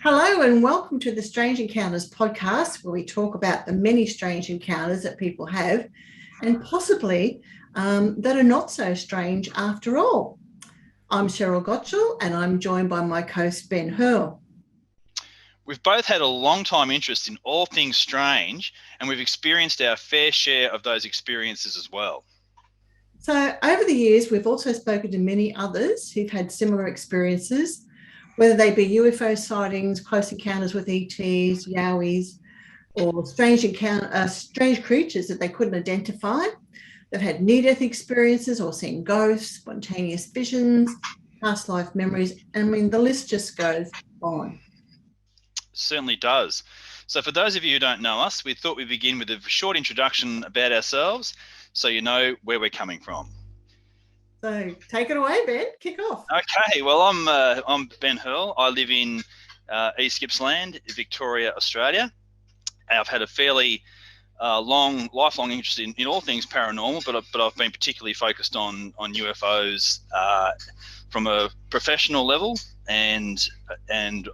Hello and welcome to the Strange Encounters podcast, where we talk about the many strange encounters that people have and possibly that are not so strange after all. I'm Sheryl Gottschall and I'm joined by my co-host Ben Hurle. We've both had a long time interest in all things strange, and we've experienced our fair share of those experiences as well. So over the years, we've also spoken to many others who've had similar experiences, whether they be UFO sightings, close encounters with ETs, Yowies, or strange creatures that they couldn't identify. They've had near-death experiences or seen ghosts, spontaneous visions, past life memories. I mean, the list just goes on. Certainly does. So for those of you who don't know us, we thought we'd begin with a short introduction about ourselves so you know where we're coming from. So take it away, Ben. Kick off. Okay, well, I'm Ben Hurle. I live in East Gippsland, Victoria, Australia. I've had a fairly lifelong interest in all things paranormal, but I've been particularly focused on UFOs from a professional level, and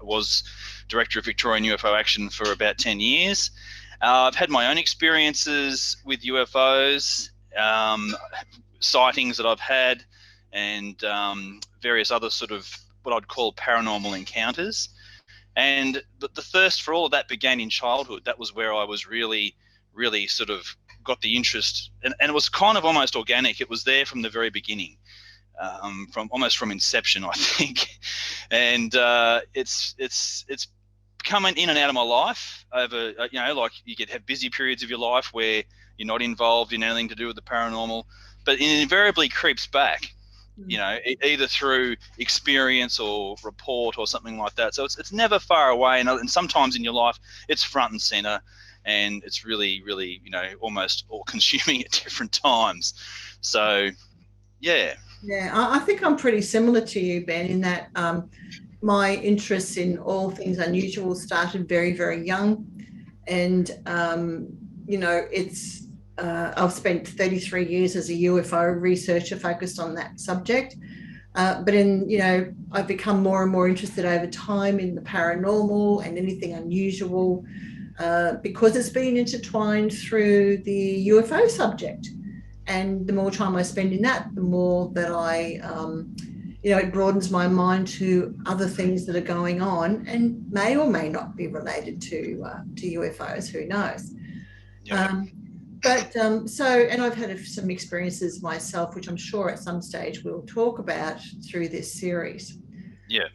was director of Victorian UFO Action for about 10 years. I've had my own experiences with UFOs, sightings that I've had, and various other sort of what I'd call paranormal encounters. And but the thirst for all of that began in childhood. That was where I was really sort of got the interest, and it was kind of almost organic. It was there from the very beginning, from inception, I think. And it's coming in and out of my life over, like you could have busy periods of your life where you're not involved in anything to do with the paranormal, but it invariably creeps back, either through experience or report or something like that. So it's never far away, and sometimes in your life it's front and center, and it's really, almost all consuming at different times. So, yeah. Yeah, I think I'm pretty similar to you, Ben, in that my interest in all things unusual started very, very young. And, I've spent 33 years as a UFO researcher focused on that subject. But I've become more and more interested over time in the paranormal and anything unusual because it's been intertwined through the UFO subject. And the more time I spend in that, the more that it broadens my mind to other things that are going on and may or may not be related to UFOs, who knows. Yeah. And I've had some experiences myself, which I'm sure at some stage we'll talk about through this series. Yeah.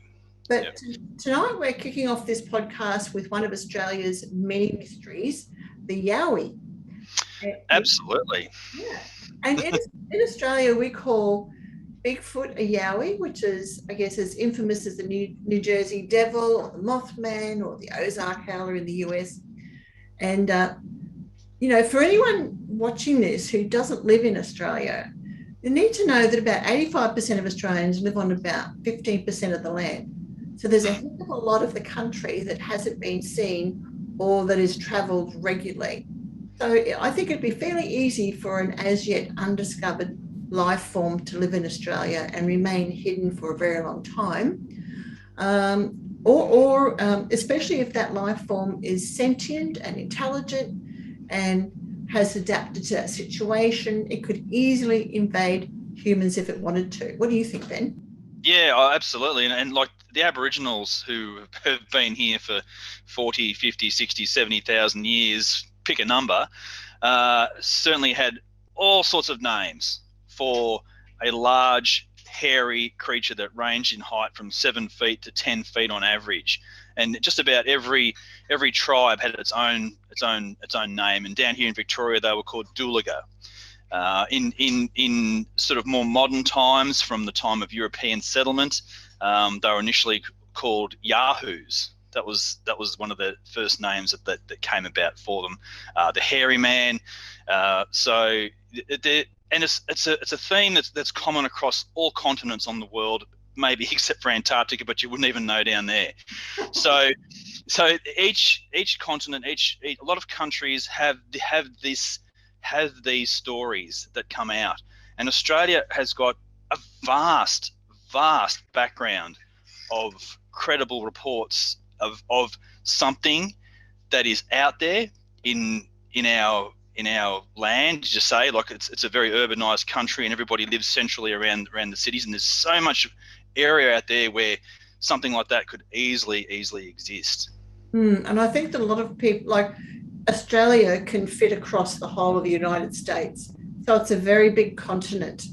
But tonight we're kicking off this podcast with one of Australia's many mysteries, the Yowie. Absolutely. Yeah. And in Australia, we call Bigfoot a Yowie, which is, I guess, as infamous as the New Jersey Devil or the Mothman or the Ozark Howler in the US. And for anyone watching this who doesn't live in Australia, you need to know that about 85% of Australians live on about 15% of the land. So there's a heck of a lot of the country that hasn't been seen or that is travelled regularly. So I think it'd be fairly easy for an as yet undiscovered life form to live in Australia and remain hidden for a very long time. Or especially if that life form is sentient and intelligent and has adapted to that situation, it could easily invade humans if it wanted to. What do you think, Ben? Yeah, absolutely. And like the Aboriginals who have been here for 40, 50, 60, 70,000 years, pick a number, certainly had all sorts of names for a large, hairy creature that ranged in height from 7 feet to 10 feet on average. And just about every tribe had its own name. And down here in Victoria, they were called Doolaga. In sort of more modern times, from the time of European settlement, They were initially called Yahoos. That was one of the first names that came about for them. The hairy man. And it's a theme that's common across all continents on the world, maybe except for Antarctica, but you wouldn't even know down there. So each continent, a lot of countries have these stories that come out, and Australia has got a vast background of credible reports of something that is out there in our land. To just say, like, it's a very urbanized country and everybody lives centrally around the cities, and there's so much area out there where something like that could easily exist. And I think that a lot of people, like Australia, can fit across the whole of the United States, so it's a very big continent.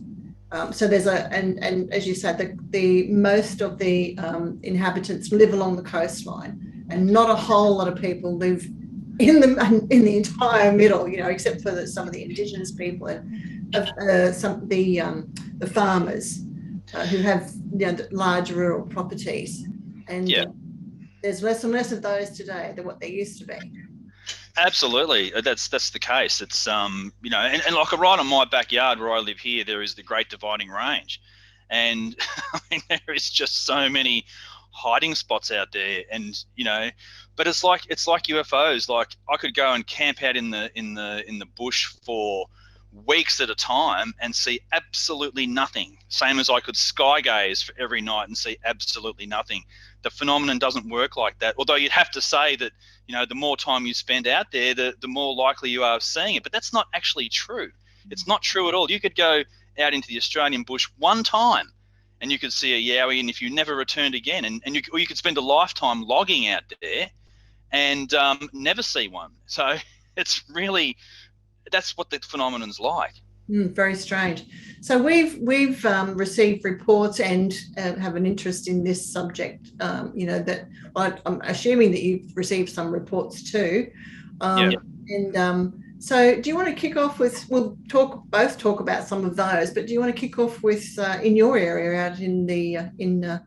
So there's and as you said, the most of the inhabitants live along the coastline, and not a whole lot of people live in the entire middle, except for some of the indigenous people and some of the farmers who have large rural properties, and there's less and less of those today than what there used to be. Absolutely, that's the case. It's and like right in my backyard where I live here, there is the Great Dividing Range, and I mean, there is just so many hiding spots out there, and but it's like UFOs. Like, I could go and camp out in the bush for weeks at a time and see absolutely nothing. Same as I could sky gaze for every night and see absolutely nothing. The phenomenon doesn't work like that. Although you'd have to say that, the more time you spend out there, the more likely you are of seeing it. But that's not actually true. It's not true at all. You could go out into the Australian bush one time and you could see a Yowie, and if you never returned again, or you could spend a lifetime logging out there and never see one. So it's really, that's what the phenomenon's like. Very strange. So we've received reports and have an interest in this subject. That I'm assuming that you've received some reports too. And so, do you want to kick off with? We'll both talk about some of those, but do you want to kick off with in your area out in the in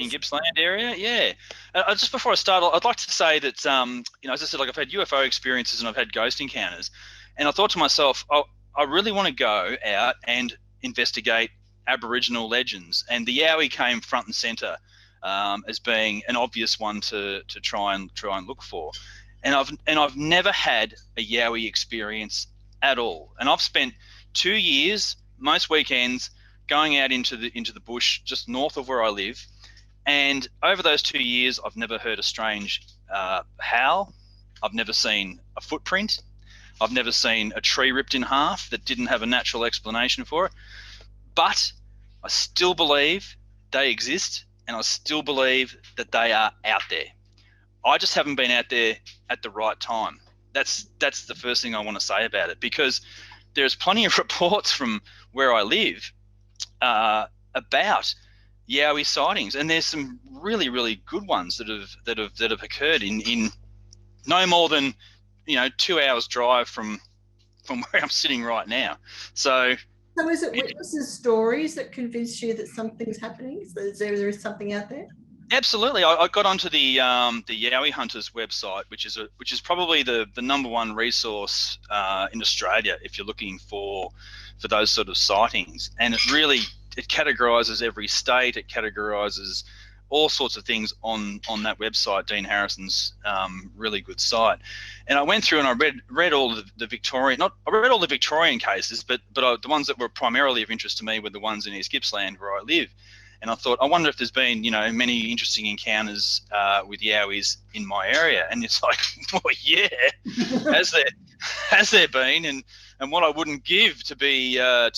Gippsland area? Yeah. Just before I start, I'd like to say that as I said, like, I've had UFO experiences and I've had ghost encounters, and I thought to myself, I really want to go out and investigate Aboriginal legends, and the Yowie came front and centre as being an obvious one to try and look for. And I've never had a Yowie experience at all, and I've spent 2 years, most weekends, going out into the bush just north of where I live, and over those 2 years, I've never heard a strange howl. I've never seen a footprint. I've never seen a tree ripped in half that didn't have a natural explanation for it. But I still believe they exist, and I still believe that they are out there. I just haven't been out there at the right time. That's the first thing I want to say about it, because there's plenty of reports from where I live about Yowie sightings, and there's some really, really good ones that have occurred in no more than 2 hours drive from where I'm sitting right now. So is it witnesses' stories that convince you that something's happening? So there is something out there? Absolutely. I got onto the Yowie Hunters website, which is probably the number one resource in Australia if you're looking for those sort of sightings, and it categorises every state. It categorises all sorts of things on that website, Dean Harrison's really good site. And I went through and I read all the Victorian, I read all the Victorian cases, but the ones that were primarily of interest to me were the ones in East Gippsland where I live. And I thought, I wonder if there's been, many interesting encounters with Yowies in my area. And it's like, well, yeah, has there been? And what I wouldn't give to be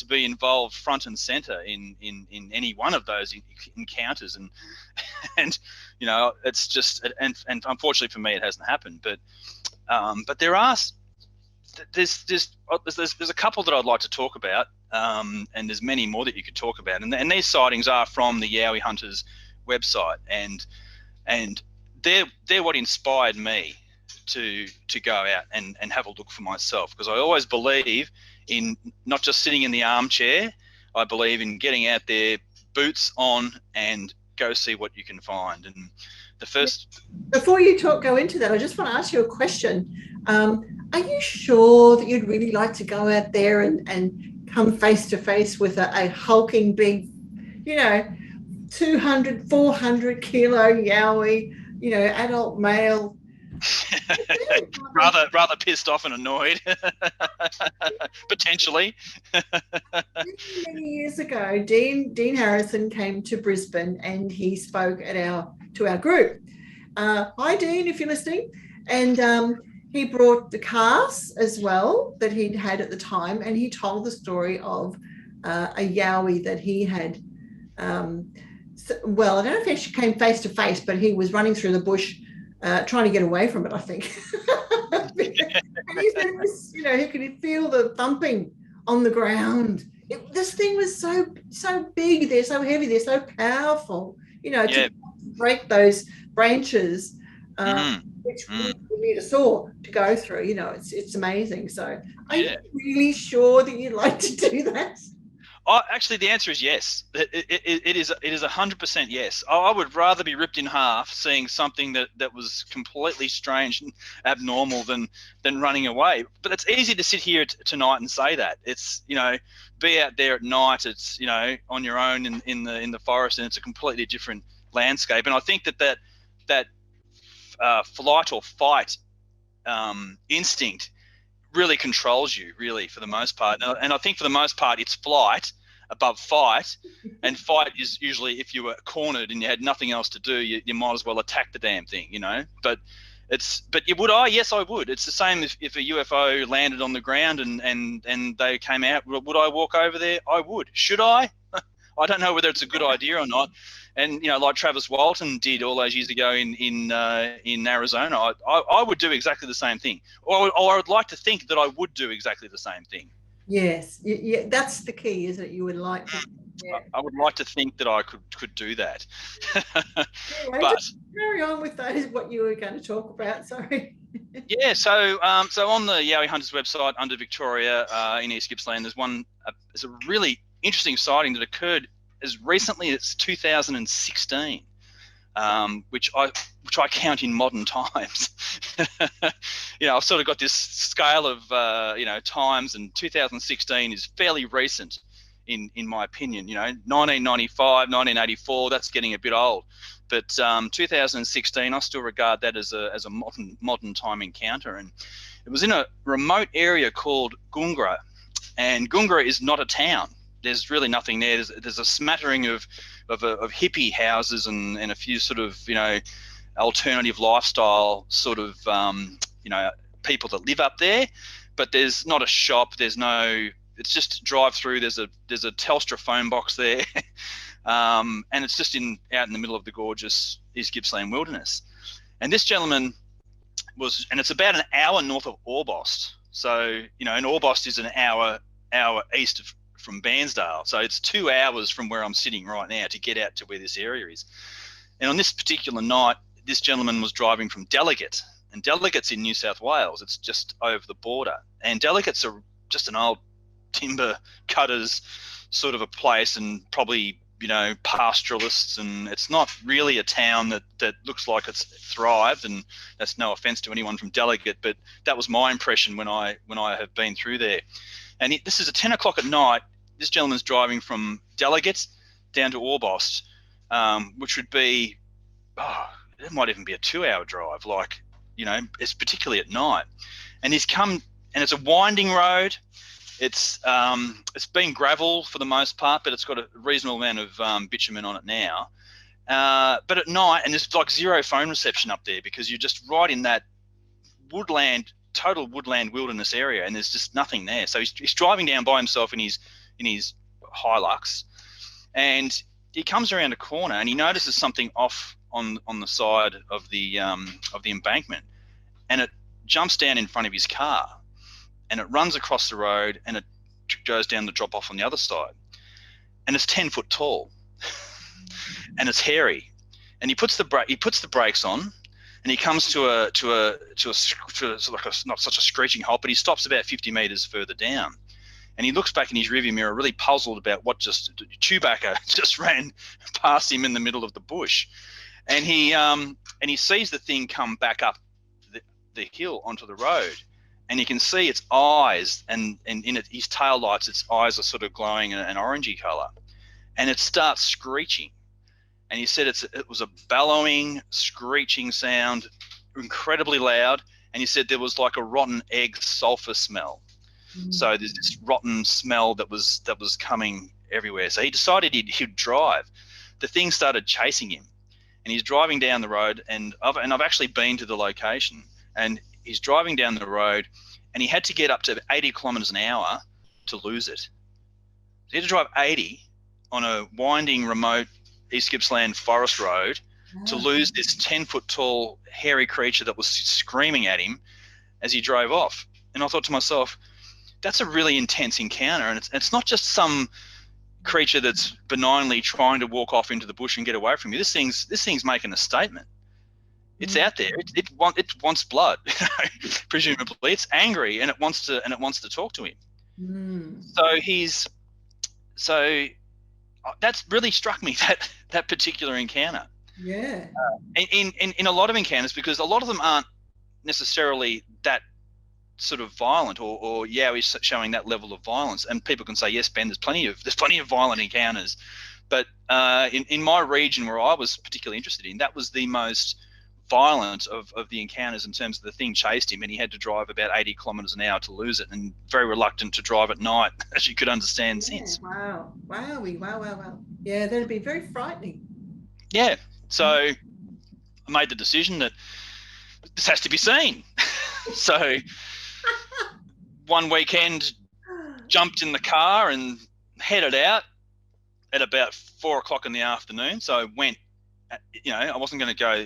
involved front and center in any one of those encounters, and it's just, and unfortunately for me it hasn't happened, but there's a couple that I'd like to talk about, and there's many more that you could talk about, and these sightings are from the Yowie Hunters website, and they're what inspired me to go out and have a look for myself, because I always believe in not just sitting in the armchair. I believe in getting out there, boots on and go see what you can find. And the first... Before you go into that, I just want to ask you a question. Are you sure that you'd really like to go out there and come face to face with a hulking big, 200, 400 kilo Yowie, adult male? rather pissed off and annoyed, potentially. Many years ago, Dean Harrison came to Brisbane and he spoke to our group. Hi, Dean, if you're listening. And he brought the cast as well that he'd had at the time, and he told the story of a Yowie that he had. Well, I don't know if he actually came face to face, but he was running through the bush trying to get away from it, I think. And he said, he could feel the thumping on the ground. This thing was so big, they're so heavy, they're so powerful, to break those branches, which we need a saw to go through. It's amazing. So are you really sure that you'd like to do that? Actually, the answer is yes. It is 100% yes. I would rather be ripped in half seeing something that was completely strange and abnormal than running away. But it's easy to sit here tonight and say that. It's, be out there at night. It's, on your own in the forest, and it's a completely different landscape. And I think that flight or fight instinct really controls you, really, for the most part. And I think for the most part, it's flight above fight. And fight is usually, if you were cornered and you had nothing else to do, you might as well attack the damn thing, But would I? Yes, I would. It's the same if a UFO landed on the ground and they came out. Would I walk over there? I would. Should I? I don't know whether it's a good idea or not. And like Travis Walton did all those years ago in Arizona, I would do exactly the same thing, or I would like to think that I would do exactly the same thing. Yes, yeah, that's the key, isn't it? You would like to. Yeah. I would like to think that I could do that. Anyway, but just carry on with that. Is what you were going to talk about? Sorry. Yeah. So on the Yowie Hunters website under Victoria in East Gippsland, there's a really interesting sighting that occurred as recently as 2016, which I count in modern times. I've sort of got this scale of times, and 2016 is fairly recent in my opinion. 1995, 1984, that's getting a bit old, but 2016 I still regard that as a modern time encounter. And it was in a remote area called Goongerah, and Goongerah is not a town. There's really nothing there. There's a smattering of hippie houses and a few sort of alternative lifestyle sort of people that live up there, but there's not a shop. It's just drive through. There's a Telstra phone box there, and it's just out in the middle of the gorgeous East Gippsland wilderness. And this gentleman and it's about an hour north of Orbost. So and Orbost is an hour east from Bairnsdale. So it's 2 hours from where I'm sitting right now to get out to where this area is. And on this particular night, this gentleman was driving from Delegat, and Delegat's in New South Wales. It's just over the border. And Delegat's just an old timber cutters sort of a place, and probably, pastoralists, and it's not really a town that looks like it's thrived. And that's no offense to anyone from Delegat, but that was my impression when I have been through there. And this is at 10 o'clock at night. This gentleman's driving from Delegat down to Orbost, which would be, it might even be a 2-hour drive. It's particularly at night. And he's come, and it's a winding road. It's been gravel for the most part, but it's got a reasonable amount of bitumen on it now. But at night, and there's like zero phone reception up there because you're just right in that total woodland wilderness area, and there's just nothing there. So he's driving down by himself in his Hilux, and he comes around a corner and he notices something off on the side of the embankment, and it jumps down in front of his car, and it runs across the road, and it goes down the drop off on the other side, and it's 10 foot tall, and it's hairy, and he puts the brakes on. And he comes to a not such a screeching halt, but he stops about 50 meters further down, and he looks back in his rearview mirror, really puzzled about what Chewbacca just ran past him in the middle of the bush, and he sees the thing come back up the hill onto the road, and you can see its eyes, and in his tail lights, its eyes are sort of glowing an orangey color, and it starts screeching. And he said it was a bellowing, screeching sound, incredibly loud. And he said there was like a rotten egg sulfur smell. So there's this rotten smell that was coming everywhere. So he decided he'd drive. The thing started chasing him, and he's driving down the road. And I've actually been to the location. And he's driving down the road, and he had to get up to 80 kilometers an hour to lose it. So he had to drive 80 on a winding, remote East Gippsland forest road to lose this 10-foot tall hairy creature that was screaming at him as he drove off. And I thought to myself, that's a really intense encounter, and it's not just some creature that's benignly trying to walk off into the bush and get away from you. This thing's making a statement. It's out there. It wants blood. Presumably, it's angry, and it wants to talk to him. So that's really struck me, that particular encounter. Yeah. In a lot of encounters, because a lot of them aren't necessarily that sort of violent, or Yowie showing that level of violence. And people can say, yes, Ben, there's plenty of violent encounters, but in my region where I was particularly interested in, that was the most violent of the encounters, in terms of the thing chased him and he had to drive about 80 kilometers an hour to lose it, and very reluctant to drive at night, as you could understand since. Wow. Yeah, that'd be very frightening. Yeah. So I made the decision that this has to be seen. So one weekend, jumped in the car and headed out at about 4 o'clock in the afternoon. So I went, I wasn't going to go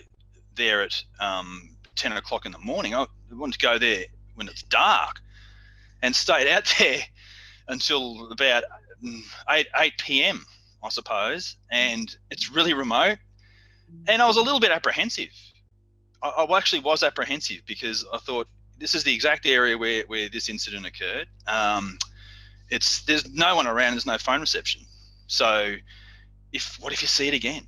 there at 10 o'clock in the morning. I wanted to go there when it's dark, and stayed out there until about 8 p.m, I suppose. And it's really remote, and I was a little bit apprehensive. I actually was apprehensive, because I thought, this is the exact area where this incident occurred. There's no one around, there's no phone reception. So what if you see it again?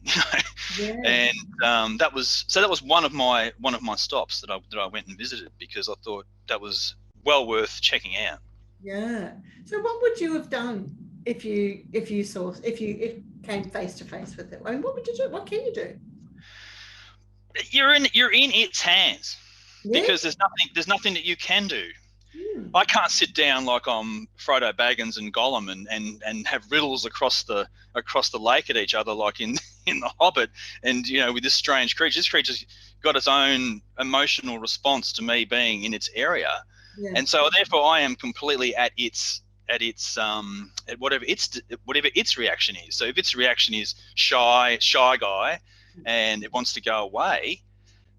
Yeah. And that was one of my stops that I went and visited, because I thought that was well worth checking out. Yeah. So what would you have done if you came face to face with it? I mean, what would you do? What can you do? You're in its hands, because there's nothing that you can do. I can't sit down like I'm Frodo Baggins and Gollum and have riddles across the lake at each other, like in The Hobbit, and with this strange creature. This creature's got its own emotional response to me being in its area, and so therefore I am completely at whatever its reaction is. So if its reaction is shy guy, and it wants to go away,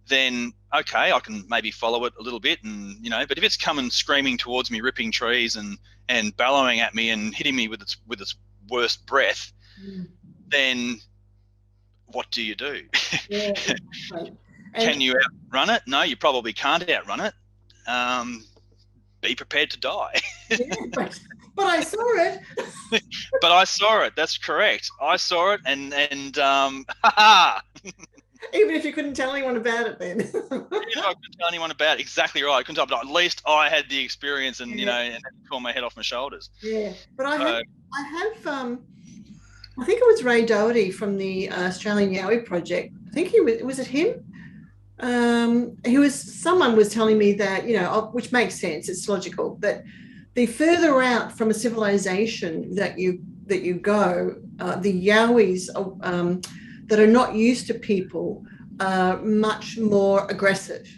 then okay, I can maybe follow it a little bit, and but if it's coming screaming towards me, ripping trees and bellowing at me and hitting me with its worst breath, then what do you do? Yeah, exactly. Can you outrun it? No, you probably can't outrun it. Be prepared to die. But I saw it. But I saw it. That's correct. I saw it, and Even if you couldn't tell anyone about it, then. If I couldn't tell anyone about it, exactly right. I couldn't tell, but at least I had the experience, and and tore my head off my shoulders. Yeah, but I have. I think it was Ray Doherty from the Australian Yowie project. I think was it him? Someone was telling me that, which makes sense, it's logical, that the further out from a civilization that you go, the Yowies that are not used to people are much more aggressive.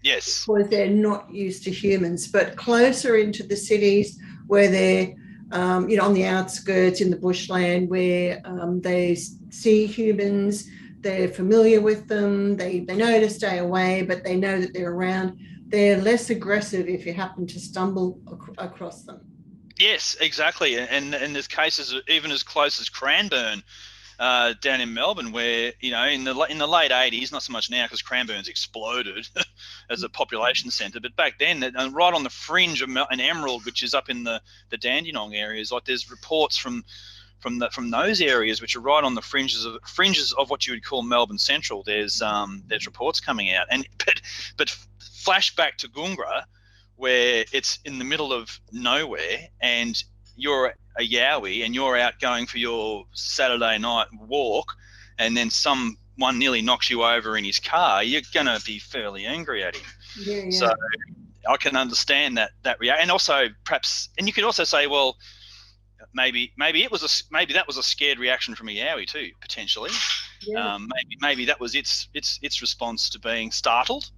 Yes. Because they're not used to humans, but closer into the cities where they're on the outskirts in the bushland, where they see humans, they're familiar with them, they know to stay away, but they know that they're around. They're less aggressive if you happen to stumble across them. Yes, exactly. And there's cases even as close as Cranbourne, down in Melbourne, where in the late 80s, not so much now because Cranbourne's exploded as a population centre, but back then, right on the fringe of an Emerald, which is up in the Dandenong areas, like there's reports from those areas which are right on the fringes of what you would call Melbourne Central. There's reports coming out, but flash back to Goongra, where it's in the middle of nowhere, and you're a Yowie and you're out going for your Saturday night walk, and then someone nearly knocks you over in his car, you're going to be fairly angry at him. Yeah. So I can understand that reaction. And also perhaps, and you could also say, well, maybe that was a scared reaction from a Yowie too, potentially. Yeah. Maybe that was its response to being startled.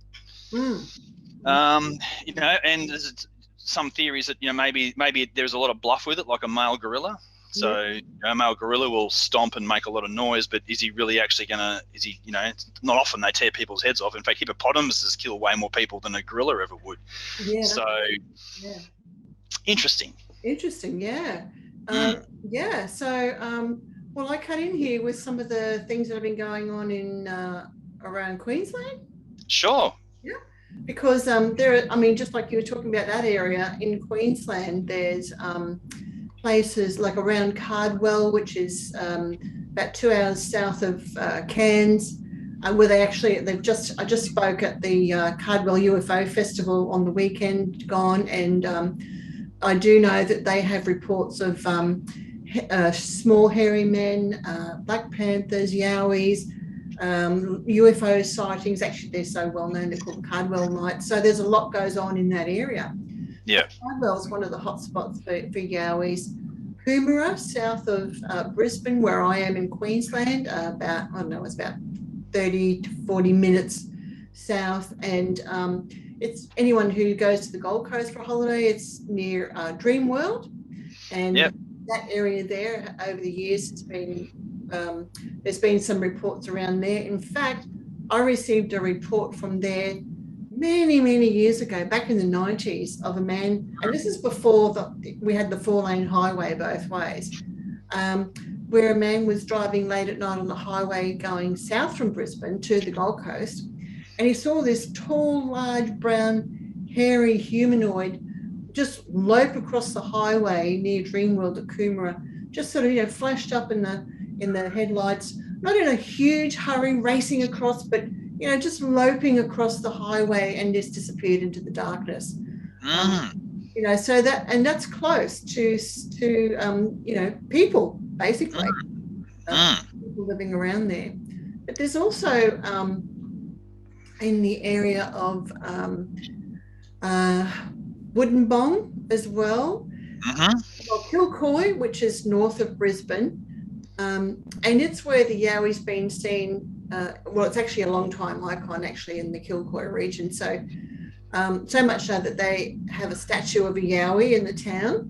And there's some theories that maybe there's a lot of bluff with it, like a male gorilla. So a male gorilla will stomp and make a lot of noise, but is he really actually gonna? Is he? It's not often they tear people's heads off. In fact, hippopotamuses kill way more people than a gorilla ever would. Yeah. So interesting. Yeah. Yeah. So well, I cut in here with some of the things that have been going on in around Queensland. Sure. Yeah. Because there are, just like you were talking about that area in Queensland, there's places like around Cardwell, which is about 2 hours south of Cairns, where I just spoke at the Cardwell UFO Festival on the weekend gone, and I do know that they have reports of small hairy men, Black Panthers, Yowies, UFO sightings. Actually, they're so well known, they're called Cardwell Nights. So there's a lot goes on in that area. Yeah. Cardwell is one of the hotspots for Yowies. Coomera, south of Brisbane, where I am in Queensland, it's about 30 to 40 minutes south. And it's anyone who goes to the Gold Coast for a holiday, it's near Dream World. And that area there, over the years, has been there's been some reports around there. In fact, I received a report from there many, many years ago, back in the 90s, of a man, and this is before we had the 4-lane highway both ways, where a man was driving late at night on the highway going south from Brisbane to the Gold Coast, and he saw this tall, large, brown, hairy humanoid just lope across the highway near Dreamworld at Coomera, just sort of, flashed up in the headlights, not in a huge hurry racing across, but just loping across the highway and just disappeared into the darkness. So that's close to people, basically, people living around there. But there's also in the area of Woodinbong as well, Kilcoy, which is north of Brisbane, and it's where the Yowie's been seen. It's actually a long time icon actually in the Kilcoy region. So much so that they have a statue of a Yowie in the town.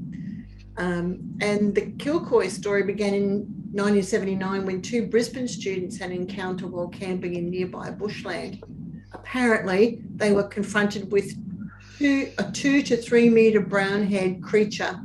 And the Kilcoy story began in 1979 when 2 Brisbane students had an encounter while camping in nearby bushland. Apparently, they were confronted with a 2 to 3 metre brown-haired creature.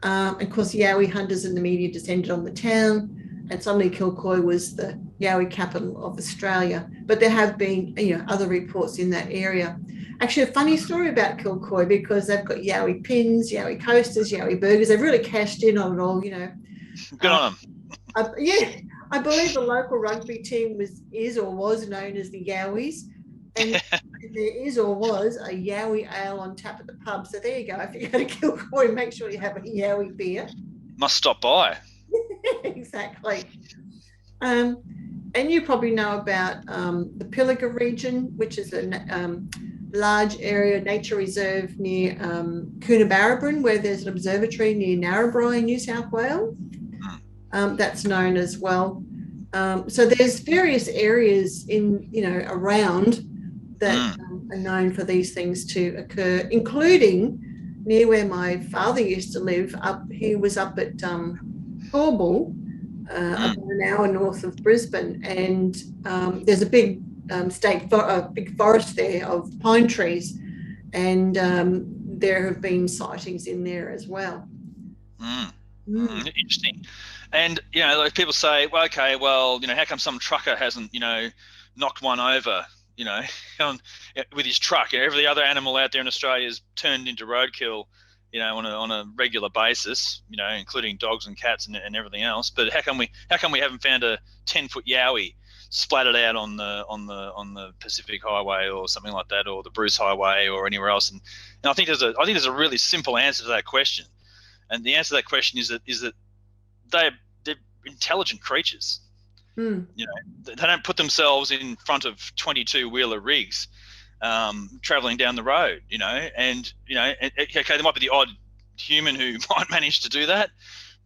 Of course, Yowie hunters and the media descended on the town, and suddenly Kilcoy was the Yowie capital of Australia. But there have been, other reports in that area. Actually, a funny story about Kilcoy, because they've got Yowie pins, Yowie coasters, Yowie burgers. They've really cashed in on it all, Good on them. I believe the local rugby team was known as the Yowies. And there is or was a Yowie ale on tap at the pub. So there you go. If you go to Kilcoy, make sure you have a Yowie beer. Must stop by. Exactly. And you probably know about the Pilliga region, which is a large area nature reserve near Coonabarabran, where there's an observatory near Narrabri in New South Wales. That's known as well. So there's various areas around that are known for these things to occur, including near where my father used to live. He was up at Hurle, about an hour north of Brisbane, and there's a big big forest there of pine trees, and there have been sightings in there as well. Interesting. And, like people say, well, okay, well, how come some trucker hasn't, knocked one over, on, with his truck? Every other animal out there in Australia is turned into roadkill, on a regular basis, including dogs and cats and everything else. But how come we haven't found a 10-foot yowie splattered out on the Pacific Highway or something like that, or the Bruce Highway or anywhere else? And I think there's a really simple answer to that question. And the answer to that question is that they're intelligent creatures. They don't put themselves in front of 22-wheeler rigs traveling down the road, and okay, there might be the odd human who might manage to do that,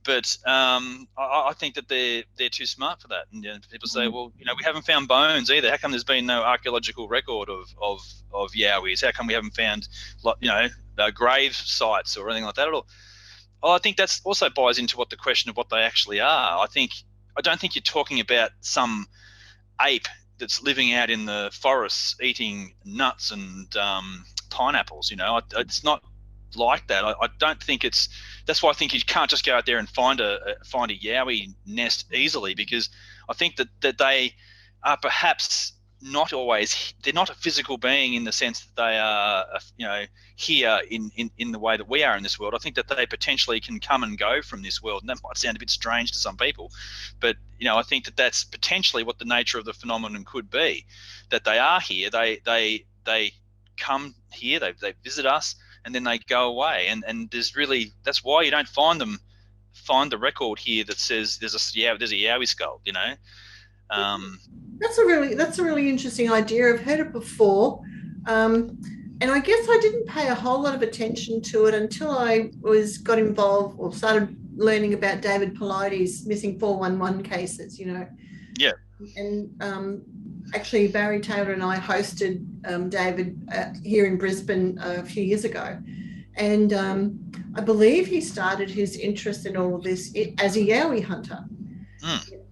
but I think that they're too smart for that. And people say, well, we haven't found bones either. How come there's been no archaeological record of yowies? How come we haven't found grave sites or anything like that at all? Well, I think that's also buys into what the question of what they actually are. I don't think you're talking about some ape that's living out in the forests eating nuts and pineapples. It's not like that. I don't think it's. That's why I think you can't just go out there and find a yowie nest easily, because I think that they are perhaps not always. They're not a physical being in the sense that they are, here in the way that we are in this world. I think that they potentially can come and go from this world, and that might sound a bit strange to some people, but I think that that's potentially what the nature of the phenomenon could be. That they are here, they come here, they visit us, and then they go away. And that's why you don't find the record here that says there's a yowie skull. That's a really interesting idea. I've heard it before. And I guess I didn't pay a whole lot of attention to it until I got involved or started learning about David Paulides' missing 411 cases, Yeah. And actually, Barry Taylor and I hosted David here in Brisbane a few years ago. And I believe he started his interest in all of this as a yowie hunter.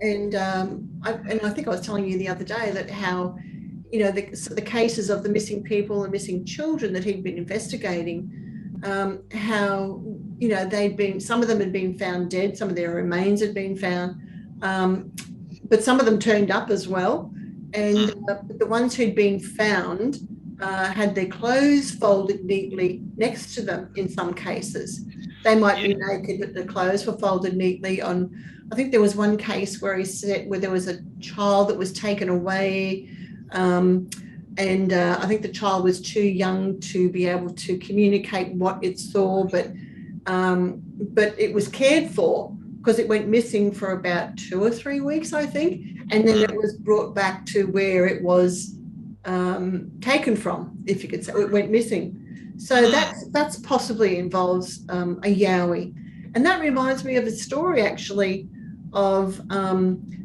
And I think I was telling you the other day that how, the cases of the missing people and missing children that he'd been investigating, how, some of them had been found dead, some of their remains had been found, but some of them turned up as well. And the ones who'd been found had their clothes folded neatly next to them in some cases. They might be naked, but the clothes were folded neatly on. I think there was one case where he said where there was a child that was taken away, and I think the child was too young to be able to communicate what it saw, but it was cared for because it went missing for about 2 or 3 weeks, I think, and then it was brought back to where it was taken from, if you could say. It went missing. So that's possibly involves a yowie. And that reminds me of a story, actually, of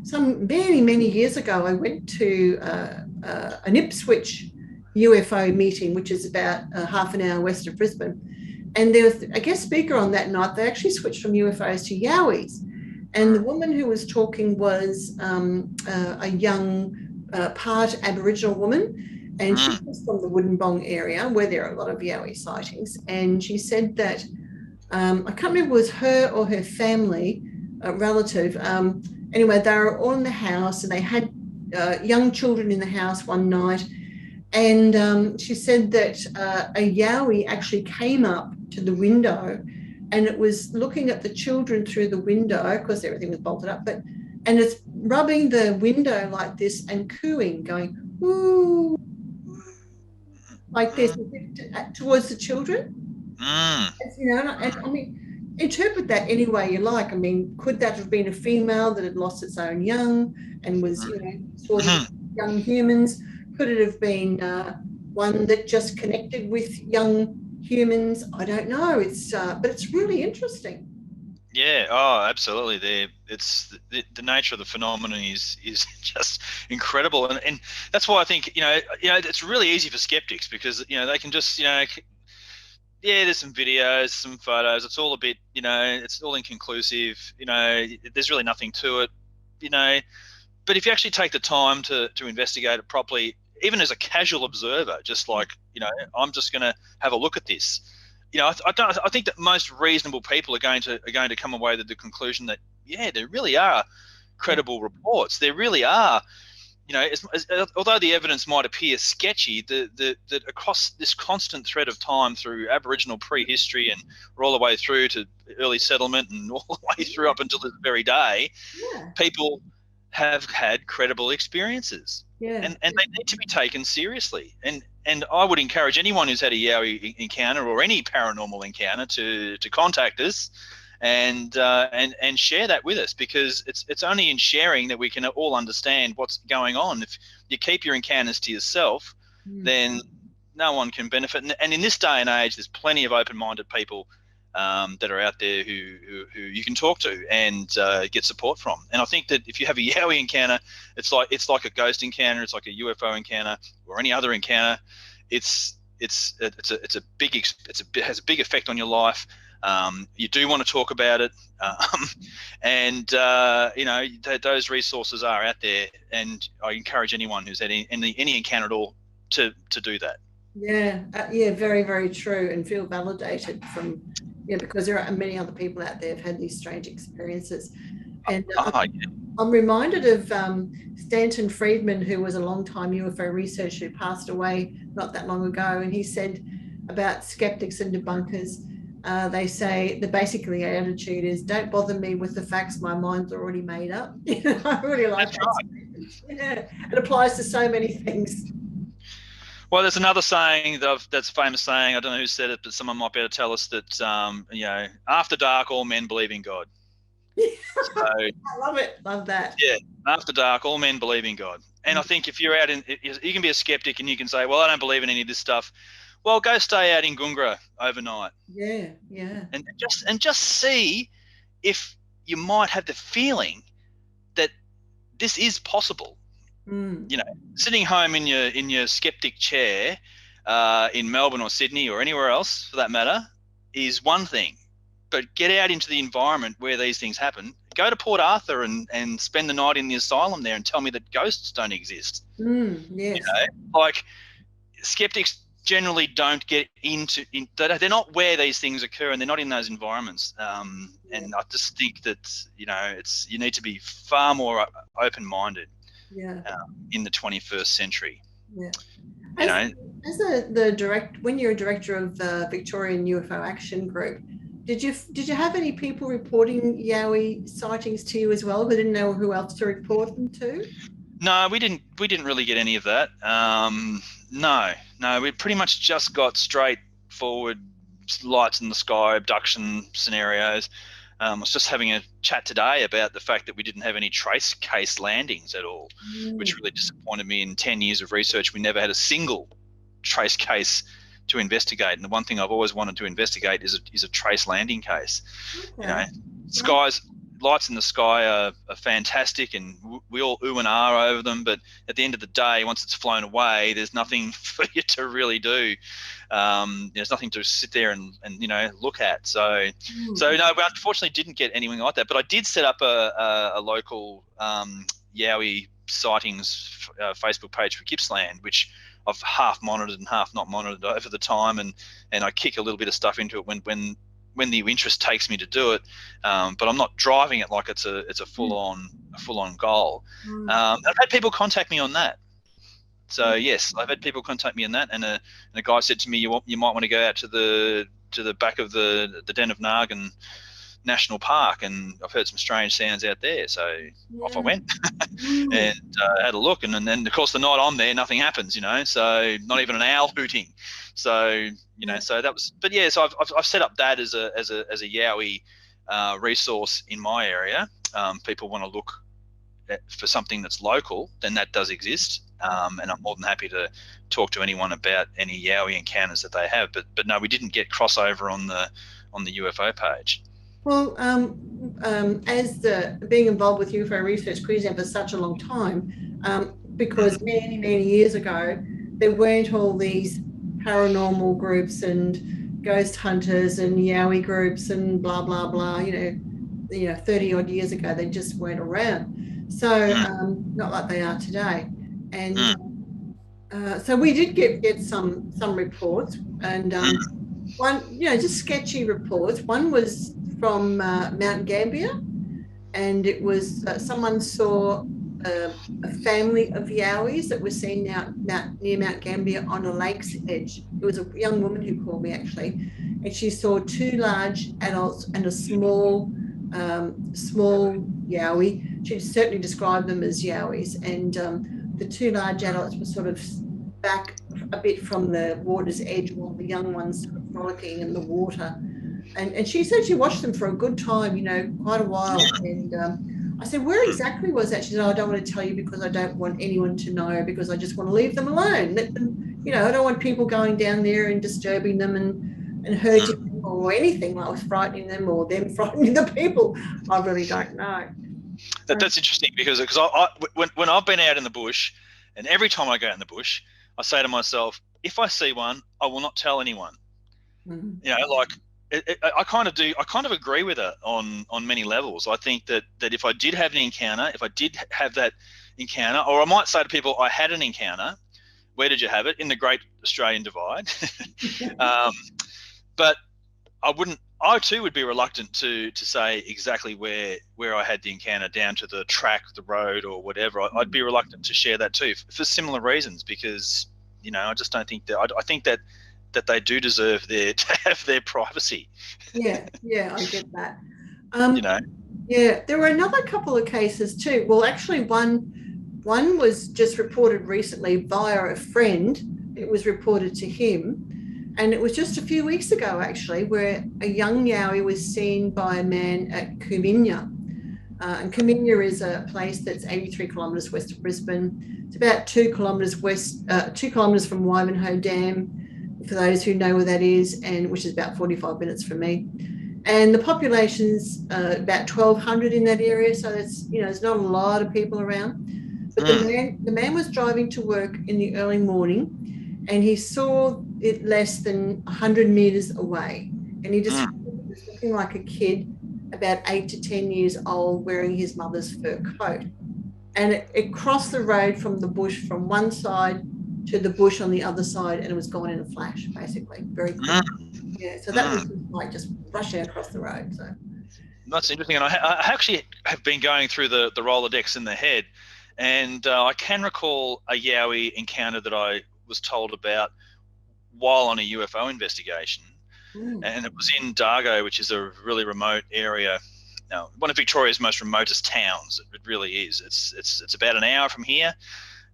some many years ago. I went to an Ipswich UFO meeting, which is about half an hour west of Brisbane. And there was a guest speaker on that night. They actually switched from UFOs to yowies. And the woman who was talking was a young part Aboriginal woman. And she was from the Woodinbong area, where there are a lot of yowie sightings. And she said that, I can't remember if it was her or her family, relative. Anyway, they were all in the house, and they had young children in the house one night. And she said that a yowie actually came up to the window, and it was looking at the children through the window. Of course, everything was bolted up, and it's rubbing the window like this and cooing, going, "Ooh," like this, towards the children. And I mean, interpret that any way you like. I mean, could that have been a female that had lost its own young and was, sort of young humans? Could it have been one that just connected with young humans? I don't know. But it's really interesting. Yeah. Oh, absolutely. It's the nature of the phenomenon is just incredible, and that's why I think it's really easy for skeptics, because they can just there's some videos, some photos. It's all a bit it's all inconclusive. There's really nothing to it. But if you actually take the time to investigate it properly, even as a casual observer, just like I'm just going to have a look at this. I think that most reasonable people are going to come away with the conclusion that there really are credible reports. There really are, although the evidence might appear sketchy, that across this constant thread of time through Aboriginal prehistory and we're all the way through to early settlement and all the way through up until this very day, people have had credible experiences. And they need to be taken seriously. And I would encourage anyone who's had a Yowie encounter or any paranormal encounter to contact us and share that with us, because it's only in sharing that we can all understand what's going on. If you keep your encounters to yourself, then no one can benefit. And in this day and age, there's plenty of open-minded people that are out there who you can talk to and get support from. And I think that if you have a Yowie encounter, it's like a ghost encounter, it's like a UFO encounter or any other encounter. It has a big effect on your life. You do want to talk about it, and those resources are out there. And I encourage anyone who's had any encounter at all to do that. Very, very true, and feel validated from because there are many other people out there who've had these strange experiences. And I'm reminded of Stanton Friedman, who was a long-time UFO researcher who passed away not that long ago, and he said about skeptics and debunkers, they say that basically the attitude is, don't bother me with the facts, my mind's already made up. I really like that. Right. It applies to so many things. Well, there's another saying that's a famous saying. I don't know who said it, but someone might be able to tell us that, after dark, all men believe in God. So, I love it. Love that. Yeah, after dark, all men believe in God. And I think if you're out you can be a skeptic and you can say, well, I don't believe in any of this stuff. Well, go stay out in Gungra overnight. Yeah. And just see if you might have the feeling that this is possible. Sitting home in your skeptic chair in Melbourne or Sydney or anywhere else for that matter is one thing, but get out into the environment where these things happen. Go to Port Arthur and spend the night in the asylum there and tell me that ghosts don't exist. Yes. Like skeptics generally don't get they're not where these things occur, and they're not in those environments. And I just think that you need to be far more open-minded. In the 21st century. As when you're a director of the Victorian UFO Action Group, did you have any people reporting Yowie sightings to you as well, but didn't know who else to report them to? No, we didn't really get any of that. No, we pretty much just got straightforward lights in the sky abduction scenarios. I was just having a chat today about the fact that we didn't have any trace case landings at all, which really disappointed me. In 10 years of research, we never had a single trace case to investigate. And the one thing I've always wanted to investigate is a trace landing case. Okay. Lights in the sky are fantastic, and we all ooh and ah over them. But at the end of the day, once it's flown away, there's nothing for you to really do. There's nothing to sit there and look at. So no, we unfortunately didn't get anything like that. But I did set up a local Yowie sightings Facebook page for Gippsland, which I've half monitored and half not monitored over the time, and I kick a little bit of stuff into it when the interest takes me to do it, but I'm not driving it like it's a full on goal. I've had people contact me on that. So yes, I've had people contact me on that, and a guy said to me, you might want to go out to the back of the Den of Nargan National Park, and I've heard some strange sounds out there. So off I went and had a look, and then of course the night I'm there, nothing happens, so not even an owl hooting. So so that was, but yeah, so I've set up that as a Yowie resource in my area. People want to look for something that's local, then that does exist, and I'm more than happy to talk to anyone about any Yowie encounters that they have. But no, we didn't get crossover on the UFO page. Well, as being involved with UFO research Queensland for such a long time, because many years ago there weren't all these paranormal groups and ghost hunters and Yowie groups and blah blah blah. 30 odd years ago they just weren't around. So not like they are today. And so we did get some reports, and one, just sketchy reports. One was from Mount Gambier, and it was someone saw a family of Yowies that was seen near Mount Gambier on a lake's edge. It was a young woman who called me, actually, and she saw two large adults and a small Yowie. She certainly described them as Yowies, and the two large adults were sort of back a bit from the water's edge, while the young ones sort of frolicking in the water. And she said she watched them for a good time, quite a while. And I said, where exactly was that? She said, I don't want to tell you because I don't want anyone to know, because I just want to leave them alone. Let them, I don't want people going down there and disturbing them and hurting them or anything, like frightening them or them frightening the people. I really don't know. That's interesting because I when I've been out in the bush, and every time I go out in the bush, I say to myself, if I see one, I will not tell anyone. I kind of do. I kind of agree with her on many levels. I think that if I did have an encounter, if I did have that encounter, or I might say to people, I had an encounter. Where did you have it? In the Great Australian Divide. But I wouldn't. I too would be reluctant to say exactly where I had the encounter, down to the track, the road, or whatever. I'd be reluctant to share that too, for similar reasons, because I just don't think that. I think that they do deserve to have their privacy. Yeah, I get that. Yeah, there were another couple of cases too. Well, actually, one was just reported recently via a friend. It was reported to him. And it was just a few weeks ago, actually, where a young Yowie was seen by a man at Kuminya. And Kuminya is a place that's 83 kilometres west of Brisbane. It's about 2 kilometres from Wivenhoe Dam, for those who know where that is, and which is about 45 minutes from me. And the population's about 1,200 in that area, so it's there's not a lot of people around. But the man was driving to work in the early morning, and he saw it less than 100 metres away. And he just was looking like a kid, about 8 to 10 years old, wearing his mother's fur coat. And it crossed the road from the bush from one side to the bush on the other side, and it was gone in a flash, basically, very quick. Yeah, so that was like just rushing across the road. So that's interesting. And I actually have been going through the Rolodex in the head, and I can recall a Yowie encounter that I was told about while on a UFO investigation, and it was in Dargo, which is a really remote area. Now, one of Victoria's most remotest towns. It really is. It's about an hour from here,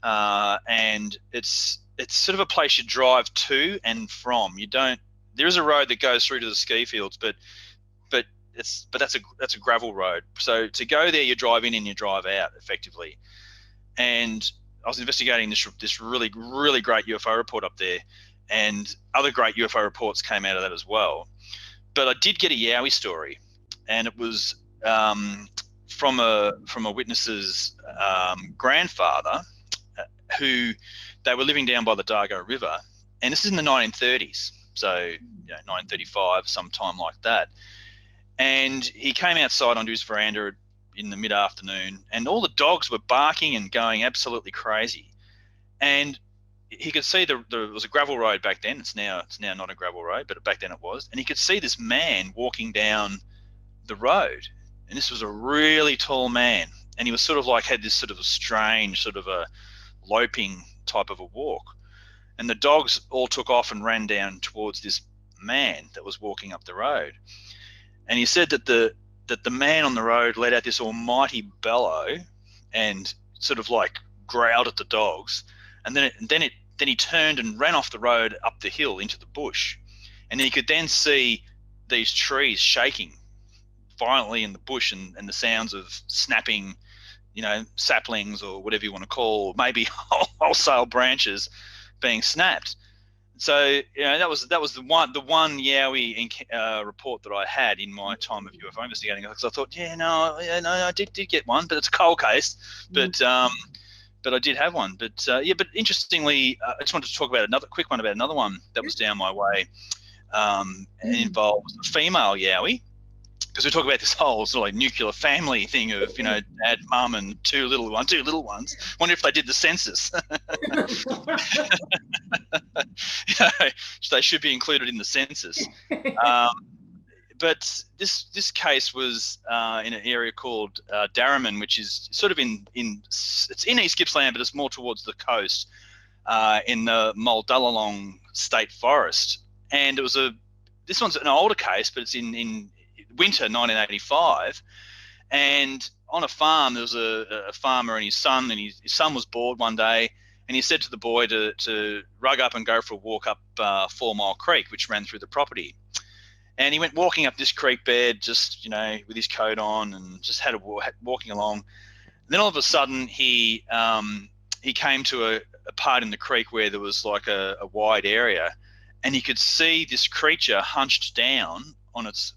and it's sort of a place you drive to and from. There is a road that goes through to the ski fields, but that's a gravel road. So to go there, you drive in and you drive out effectively. And I was investigating this really, really great UFO report up there, and other great UFO reports came out of that as well. But I did get a Yowie story, and it was from a witness's grandfather, who they were living down by the Dargo River, and this is in the 1930s, so 1935, sometime like that. And he came outside onto his veranda in the mid-afternoon, and all the dogs were barking and going absolutely crazy. And he could see there was a gravel road back then. It's now not a gravel road, but back then it was. And he could see this man walking down the road, and this was a really tall man, and he was sort of like had this sort of a strange sort of a loping type of a walk. And the dogs all took off and ran down towards this man that was walking up the road. And he said that the man on the road let out this almighty bellow and sort of like growled at the dogs, and then he turned and ran off the road up the hill into the bush. And he could then see these trees shaking violently in the bush, and the sounds of snapping, saplings or whatever you want to call, maybe wholesale branches being snapped. So that was the one Yowie report that I had in my time of UFO investigating, because I thought, I did get one, but it's a cold case, but I did have one. But but interestingly, I just wanted to talk about another one that was down my way, and involved a female Yowie, because we talk about this whole sort of like nuclear family thing of, you know, dad, mum, and two little ones. Wonder if they did the census. You know, they should be included in the census. But this case was in an area called Darriman, which is sort of it's in East Gippsland, but it's more towards the coast, in the Muldullulong State Forest. And this one's an older case, but it's in winter 1985. And on a farm, there was a farmer and his son, and his son was bored one day, and he said to the boy to rug up and go for a walk up 4 Mile Creek, which ran through the property. And he went walking up this creek bed, just, you know, with his coat on, and just walking along. And then all of a sudden, he came to a part in the creek where there was like a wide area, and he could see this creature hunched down on its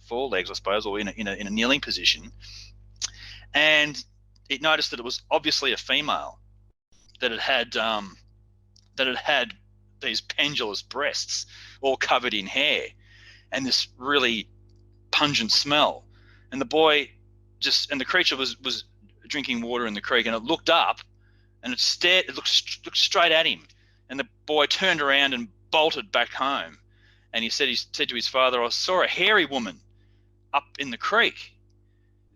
forelegs, I suppose, or in a kneeling position. And it noticed that it was obviously a female, that it had these pendulous breasts, all covered in hair, and this really pungent smell. And the creature was drinking water in the creek, and it looked up, and it looked straight at him. And the boy turned around and bolted back home. And he said to his father, "I saw a hairy woman up in the creek.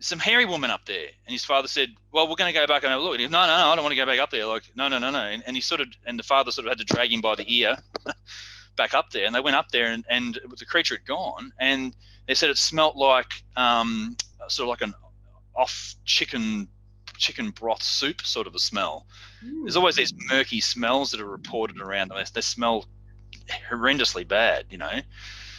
Some hairy woman up there." And his father said, "Well, we're going to go back and have a look." And he said, No, I don't want to go back up there. Like, no. And the father sort of had to drag him by the ear back up there. And they went up there, and the creature had gone. And they said it smelt like sort of like an off chicken broth soup sort of a smell. There's always these murky smells that are reported around. They smell horrendously bad, you know.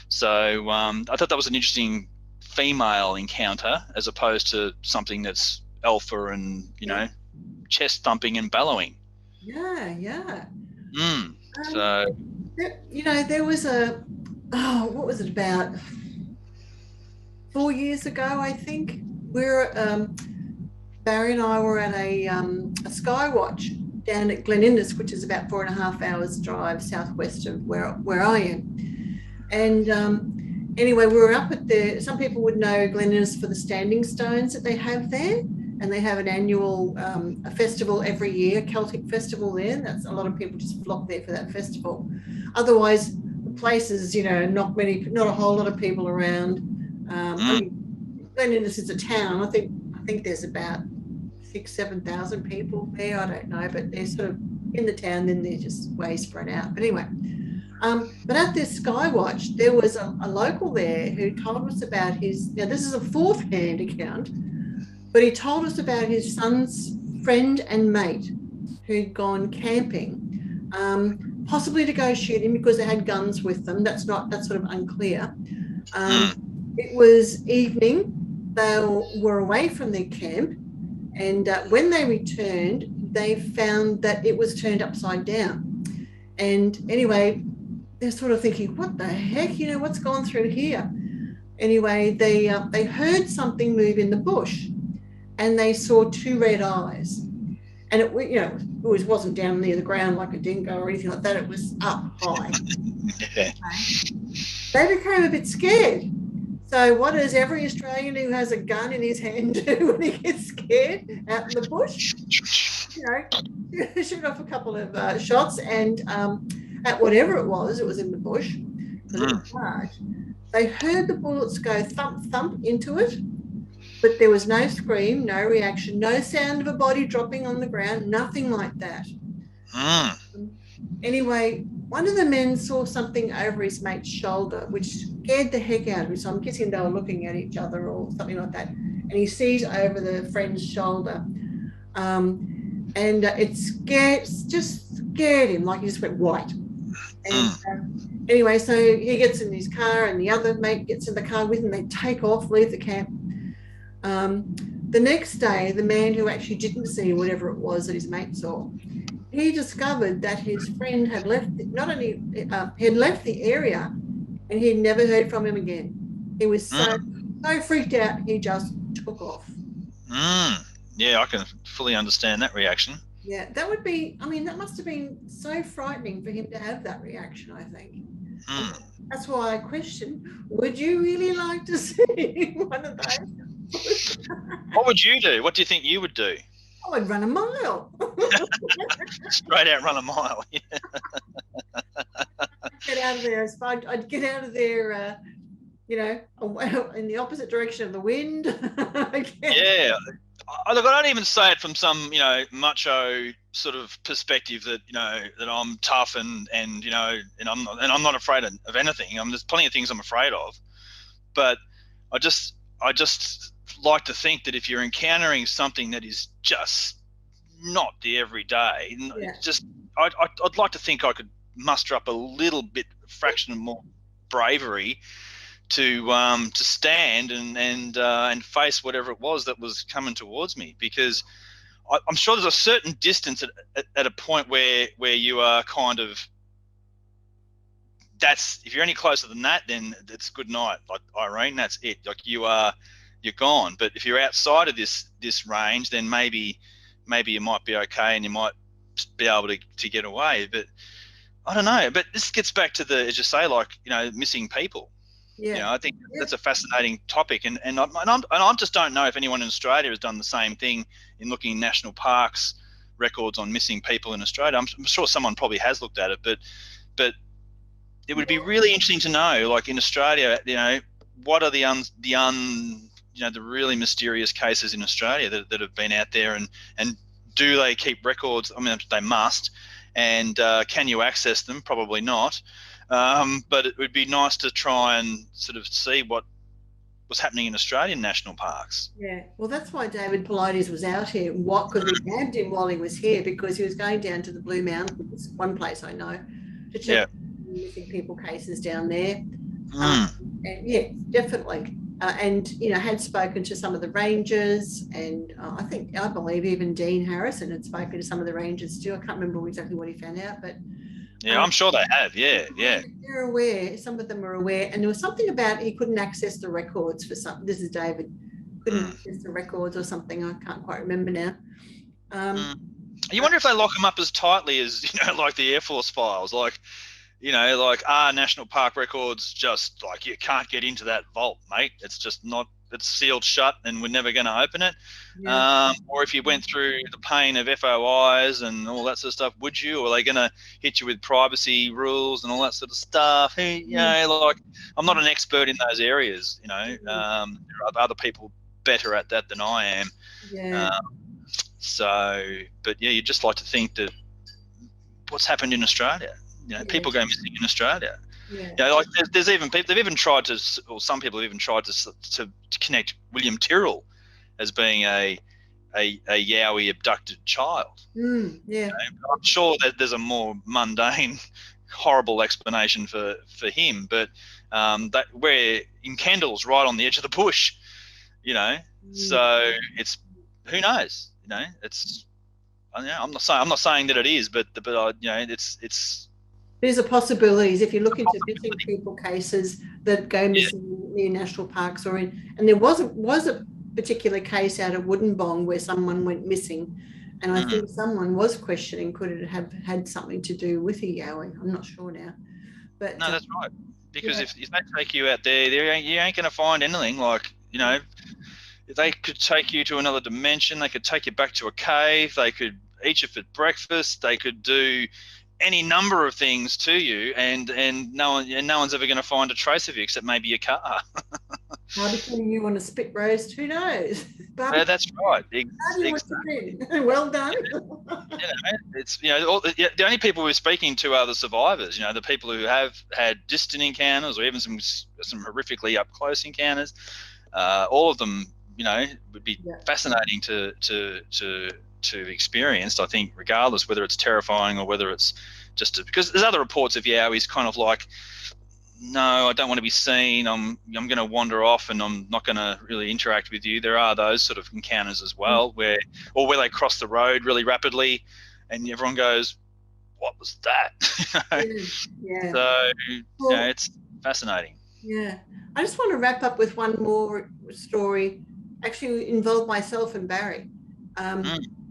So I thought that was an interesting female encounter, as opposed to something that's alpha and, you know, chest thumping and bellowing. Yeah. So there was what was it, about 4 years ago, I think. Barry and I were at a Skywatch down at Glen Innes, which is about 4.5 hours drive southwest of where I am. And anyway, we were up at some people would know Glen Innes for the standing stones that they have there. And they have an annual a festival every year, a Celtic festival there. And that's a lot of people just flock there for that festival. Otherwise, the place is, you know, not a whole lot of people around. I mean, Glen Innes is a town. I think there's about 6,000-7,000 people there. I don't know, but they're sort of in the town, then they're just way spread out. But anyway, but at this Skywatch, there was a local there who told us about now this is a fourth-hand account, but he told us about his son's friend and mate who'd gone camping, possibly to go shooting because they had guns with them. That's sort of unclear. It was evening. They were away from their camp, and when they returned, they found that it was turned upside down. And anyway, they're sort of thinking, what the heck, you know, what's gone through here? Anyway, they heard something move in the bush, and they saw 2 red eyes. And it wasn't down near the ground like a dingo or anything like that. It was up high. Yeah. They became a bit scared. So what does every Australian who has a gun in his hand do when he gets scared out in the bush? You know, shoot off a couple of shots, and at whatever it was in the bush, because it was large. They heard the bullets go thump, thump into it, but there was no scream, no reaction, no sound of a body dropping on the ground, nothing like that. Anyway, one of the men saw something over his mate's shoulder, which scared the heck out of him. So I'm guessing they were looking at each other or something like that. And he sees over the friend's shoulder. And it just scared him, like he just went white. And anyway, so he gets in his car, and the other mate gets in the car with him. They take off, leave the camp. The next day, the man who actually didn't see whatever it was that his mate saw, he discovered that his friend had left. He had left the area, and he had never heard from him again. He was so freaked out, he just took off. Yeah, I can fully understand that reaction. Yeah, that would be. I mean, that must have been so frightening for him to have that reaction, I think. That's why I question, would you really like to see one of those? What would you do? What do you think you would do? I would run a mile. Straight out run a mile. Get out of there. I'd get out of there, you know, in the opposite direction of the wind. Yeah. Look, I don't even say it from some, you know, macho sort of perspective that, you know, that I'm tough and you know, and I'm not afraid of anything. There's plenty of things I'm afraid of, but I just like to think that if you're encountering something that is just not the everyday, just I'd like to think I could muster up a little bit fraction of more bravery to stand and face whatever it was that was coming towards me, because I'm sure there's a certain distance at a point where you are kind of, that's, if you're any closer than that, then it's good night, like Irene, that's it, like you're gone. But if you're outside of this range, then maybe you might be okay and you might be able to get away. But I don't know. But this gets back to the, as you say, like, you know, missing people. Yeah. You know, I think that's a fascinating topic, and I just don't know if anyone in Australia has done the same thing in looking at national parks records on missing people in Australia. I'm sure someone probably has looked at it, but it would be really interesting to know, like in Australia, you know, what are the really mysterious cases in Australia that have been out there, and do they keep records? I mean, they must, and can you access them? Probably not. But it would be nice to try and sort of see what was happening in Australian national parks. Yeah, well, that's why David Paulides was out here. Because we nabbed him while he was here, because he was going down to the Blue Mountains, one place I know, to check missing people cases down there. And yeah, definitely. And, you know, had spoken to some of the rangers, and I believe even Dean Harrison had spoken to some of the rangers too. I can't remember exactly what he found out, but yeah, I'm sure they have. Yeah. They're aware. Some of them are aware, and there was something about he couldn't access the records for some. This is David, couldn't access the records or something. I can't quite remember now. You wonder if they lock them up as tightly as, you know, like the Air Force files, like, you know, like national park records, just like you can't get into that vault, mate. It's just not. It's sealed shut, and we're never going to open it. Yeah. Or if you went through the pain of FOIs and all that sort of stuff, would you? Or are they going to hit you with privacy rules and all that sort of stuff? You know, like, I'm not an expert in those areas. You know, there are other people better at that than I am. Yeah. But yeah, you'd just like to think that what's happened in Australia. You know, people go missing in Australia. Yeah. You know, like there's even people, they've even tried to, or some people have even tried to connect William Tyrrell as being a Yowie abducted child. Yeah. You know, I'm sure that there's a more mundane, horrible explanation for him, but that where in Kendall's right on the edge of the bush, you know. So it's, who knows? You know, it's, you know, I'm not saying that it is, but you know, it's. There's a possibilities if you look into missing people cases that go missing near national parks and there was a particular case out of Woodinbong where someone went missing, and I think someone was questioning could it have had something to do with a Yowie. I'm not sure now, but no, that's right, because if they take you out there, you ain't going to find anything. Like, you know, they could take you to another dimension. They could take you back to a cave. They could eat you for breakfast. They could do any number of things to you, and no one's ever going to find a trace of you except maybe your car. Barbecuing you on a spit roast, who knows? Yeah, that's right. Exactly. Well done. You know, it's, you know, the only people we're speaking to are the survivors. You know, the people who have had distant encounters or even some horrifically up close encounters. All of them, you know, would be fascinating to experience, I think, regardless whether it's terrifying or whether it's just because there's other reports of Yowies kind of like, no, I don't want to be seen. I'm going to wander off and I'm not going to really interact with you. There are those sort of encounters as well, where they cross the road really rapidly, and everyone goes, "What was that?" Yeah. So you know, it's fascinating. Yeah, I just want to wrap up with one more story. Actually, involved myself and Barry.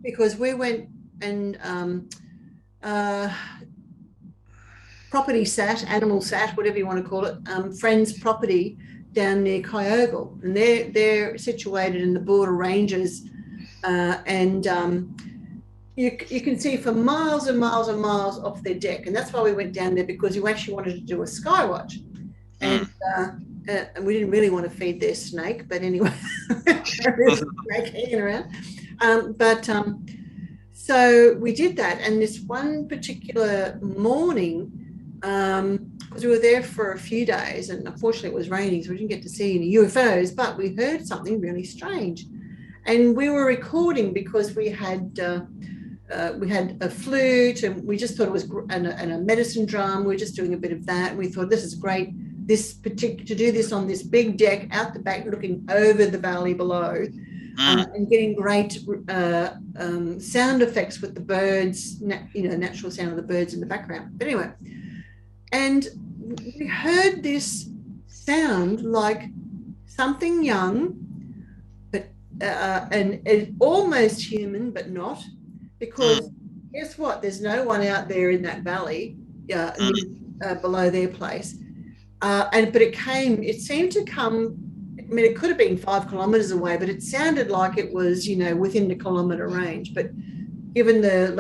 Because we went and property sat, animal sat, whatever you want to call it, friends' property down near Kyogle, and they're situated in the border ranges, and you can see for miles and miles and miles off their deck, and that's why we went down there, because we actually wanted to do a sky watch, and we didn't really want to feed their snake, but anyway, there's a snake hanging around. So we did that, and this one particular morning, because we were there for a few days, and unfortunately it was raining, so we didn't get to see any UFOs, but we heard something really strange. And we were recording because we had a flute, and we just thought it was, and a medicine drum. We were just doing a bit of that, and we thought, this is great, to do this on this big deck out the back, looking over the valley below. And getting great sound effects with the birds, natural sound of the birds in the background. But anyway, and we heard this sound like something young, but and almost human, but not, because guess what? There's no one out there in that valley below their place. But it seemed to come. I mean, it could have been 5 kilometres away, but it sounded like it was, within the kilometre range. But given the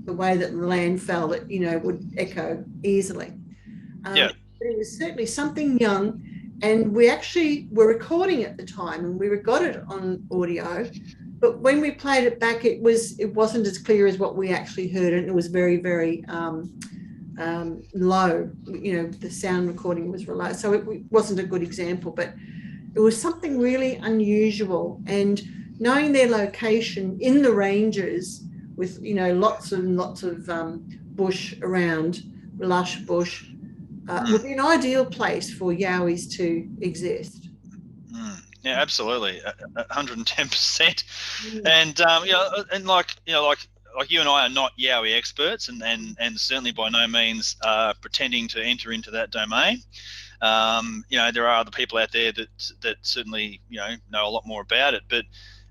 way that the land fell, it, would echo easily. But it was certainly something young, and we actually were recording at the time, and we got it on audio. But when we played it back, it wasn't as clear as what we actually heard, and it was very, very low. The sound recording was low, so it wasn't a good example, but it was something really unusual. And knowing their location in the ranges with, lots and lots of bush around, lush bush, would be an ideal place for Yowies to exist. Yeah, absolutely, 110%. And and like you and I are not Yowie experts, and certainly by no means pretending to enter into that domain. There are other people out there that certainly know a lot more about it. But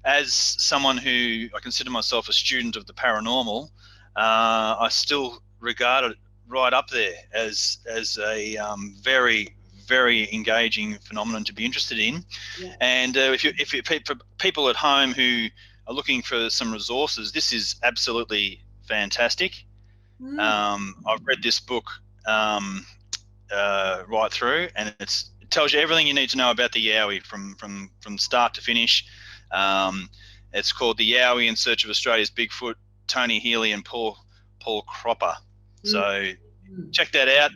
as someone who I consider myself a student of the paranormal, I still regard it right up there as a very, very engaging phenomenon to be interested in. Yeah. And if you for people at home who are looking for some resources, this is absolutely fantastic. I've read this book right through, and it tells you everything you need to know about the Yowie from start to finish. It's called The Yowie in Search of Australia's Bigfoot, Tony Healy and Paul Cropper. So check that out.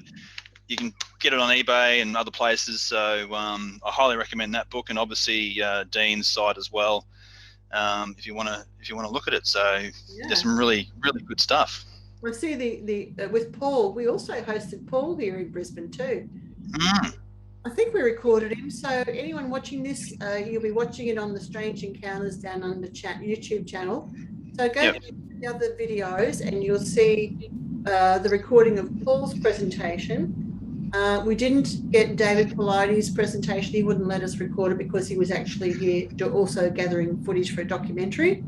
You can get it on eBay and other places. So I highly recommend that book, and obviously Dean's site as well, if you want to look at it. So there's some really, really good stuff. I see with Paul, we also hosted Paul here in Brisbane too. I think we recorded him. So anyone watching this, you'll be watching it on the Strange Encounters Downunder YouTube channel. So go to the other videos, and you'll see the recording of Paul's presentation. We didn't get David Polite's presentation. He wouldn't let us record it because he was actually here also gathering footage for a documentary.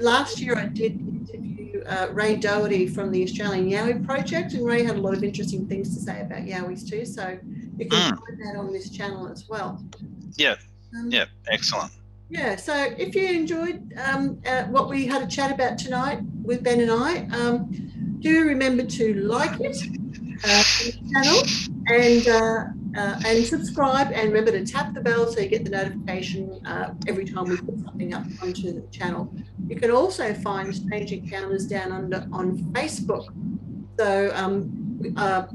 Last year I did interview Ray Doherty from the Australian Yowie Project, and Ray had a lot of interesting things to say about Yowies too, so you can find that on this channel as well. Excellent. So if you enjoyed what we had a chat about tonight with Ben and I, do remember to like it, the channel, and subscribe, and remember to tap the bell so you get the notification every time we put something up onto the channel. You can also find Strange Encounters Downunder on Facebook. So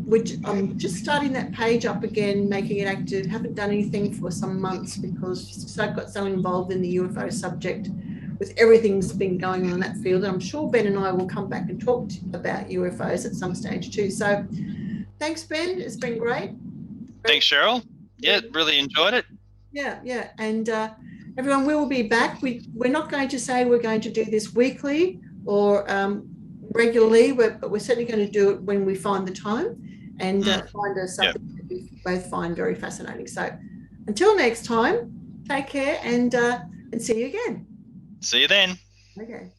which I'm just starting that page up again, making it active. Haven't done anything for some months because I've got so involved in the UFO subject with everything that's been going on in that field. And I'm sure Ben and I will come back and talk about UFOs at some stage too. So thanks, Ben. It's been great. Thanks, Sheryl. Yeah, really enjoyed it. Yeah. And everyone, we will be back. We're not going to say we're going to do this weekly or regularly, but we're certainly going to do it when we find the time and find a subject that we both find very fascinating. So until next time, take care and see you again. See you then. Okay.